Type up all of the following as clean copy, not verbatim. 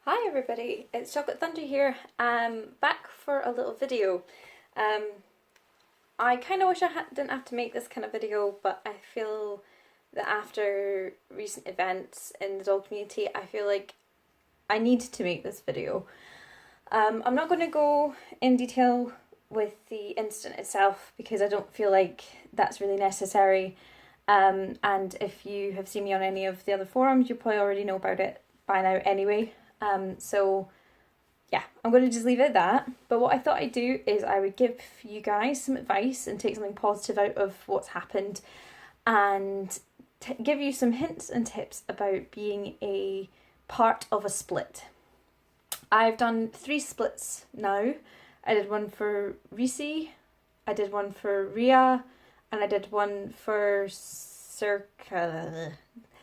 Hi everybody, it's Chocolate Thunder here. Back for a little video. Um, I kind of wish didn't have to make this kind of video, but I feel that after recent events in the doll community, I feel like I need to make this video. I'm not going to go in detail with the incident itself because I don't feel like that's really necessary. And if you have seen me on any of the other forums, you probably already know about it by now anyway. So yeah, I'm going to just leave it at that. But what I thought I'd do is I would give you guys some advice and take something positive out of what's happened and give you some hints and tips about being a part of a split. I've done 3 splits now. I did one for Reese, I did one for Rhea, and I did one for Circa,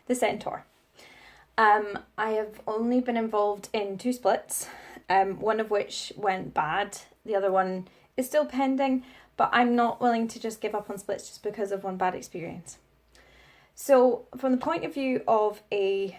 the Centaur. I have only been involved in 2 splits, one of which went bad. The other one is still pending, but I'm not willing to just give up on splits just because of one bad experience. So from the point of view of a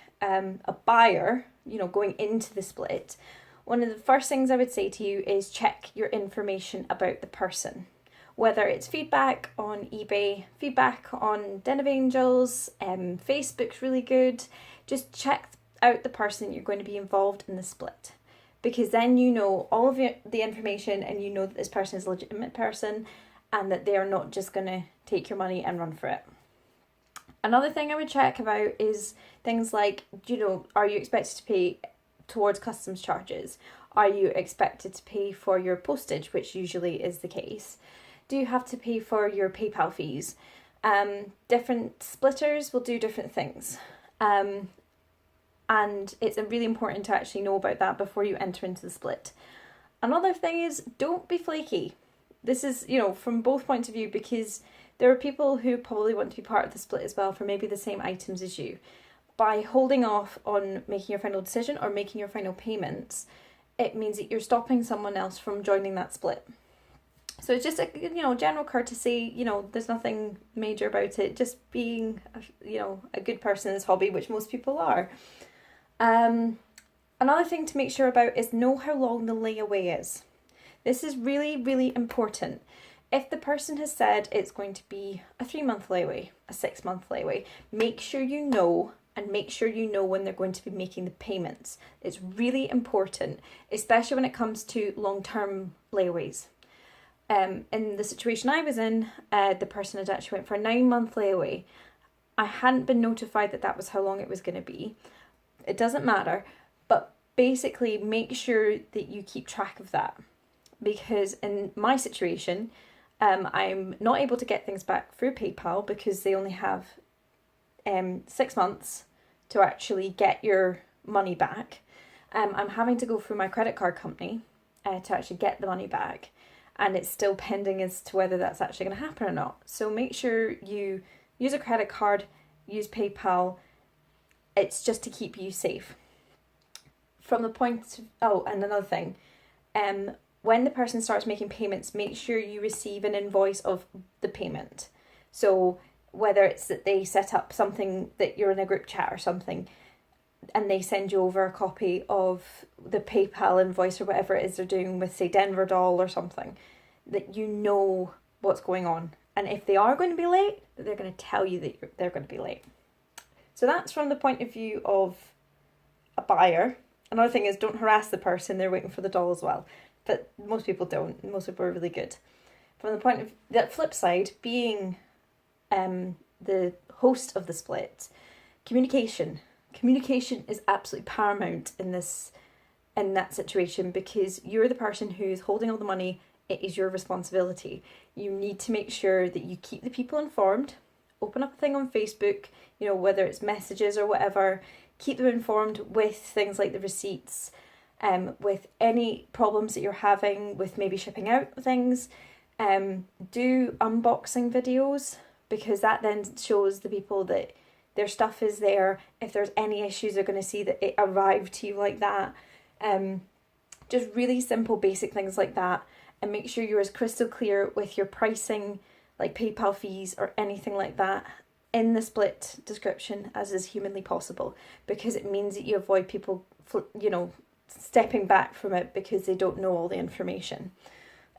buyer, going into the split, one of the first things I would say to you is check your information about the person. Whether it's feedback on eBay, feedback on Den of Angels, Facebook's really good. Just check out the person you're going to be involved in the split, because then you know all of the information and you know that this person is a legitimate person and that they are not just going to take your money and run for it. Another thing I would check about is things like, are you expected to pay towards customs charges? Are you expected to pay for your postage, which usually is the case? Do you have to pay for your PayPal fees? Different splitters will do different things. And it's really important to actually know about that before you enter into the split. Another thing is, don't be flaky. This is, from both points of view, because there are people who probably want to be part of the split as well for maybe the same items as you. By holding off on making your final decision or making your final payments, it means that you're stopping someone else from joining that split. So it's just a general courtesy. There's nothing major about it. Just being a good person in this hobby, which most people are. Another thing to make sure about is know how long the layaway is. This is really, really important. If the person has said it's going to be a 3-month layaway, a 6-month layaway, make sure you know, and make sure you know when they're going to be making the payments. It's really important, especially when it comes to long-term layaways. In the situation I was in, the person had actually went for a 9-month layaway. I hadn't been notified that was how long it was going to be. It doesn't matter, but basically make sure that you keep track of that, because in my situation, I'm not able to get things back through PayPal because they only have 6 months to actually get your money back. I'm having to go through my credit card company to actually get the money back. And it's still pending as to whether that's actually going to happen or not. So make sure you use a credit card, use PayPal. It's just to keep you safe. From the point of, and another thing, when the person starts making payments, make sure you receive an invoice of the payment. So whether it's that they set up something, that you're in a group chat or something, and they send you over a copy of the PayPal invoice or whatever it is they're doing with, say, Denver Doll or something, that you know what's going on. And if they are going to be late, they're going to tell you that they're going to be late. So that's from the point of view of a buyer. Another thing is, don't harass the person, they're waiting for the doll as well. But most people don't. Most people are really good. From the point of the flip side, being the host of the split, communication. Communication is absolutely paramount in that situation, because you're the person who's holding all the money. It is your responsibility. You need to make sure that you keep the people informed. Open up a thing on Facebook, whether it's messages or whatever. Keep them informed with things like the receipts, with any problems that you're having with maybe shipping out things. Do unboxing videos, because that then shows the people that their stuff is there. If there's any issues, they're going to see that it arrived to you like that. Just really simple, basic things like that. And make sure you're as crystal clear with your pricing, like PayPal fees or anything like that, in the split description as is humanly possible, because it means that you avoid people, stepping back from it because they don't know all the information.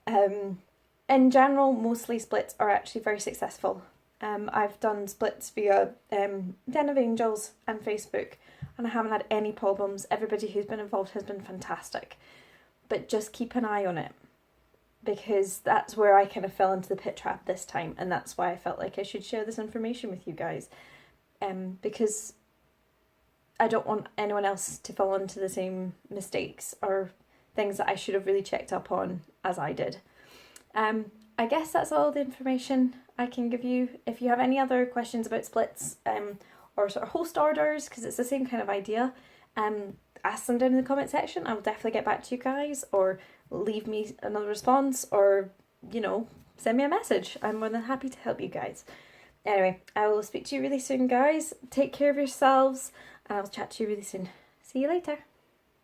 In general, mostly splits are actually very successful. I've done splits via Den of Angels and Facebook, and I haven't had any problems. Everybody who's been involved has been fantastic. But just keep an eye on it, because that's where I kind of fell into the pit trap this time, and that's why I felt like I should share this information with you guys. Because I don't want anyone else to fall into the same mistakes or things that I should have really checked up on as I did. I guess that's all the information I can give you. If you have any other questions about splits or sort of host orders, because it's the same kind of idea, ask them down in the comment section. I will definitely get back to you guys, or leave me another response, or, send me a message. I'm more than happy to help you guys. Anyway, I will speak to you really soon, guys. Take care of yourselves, and I will chat to you really soon. See you later.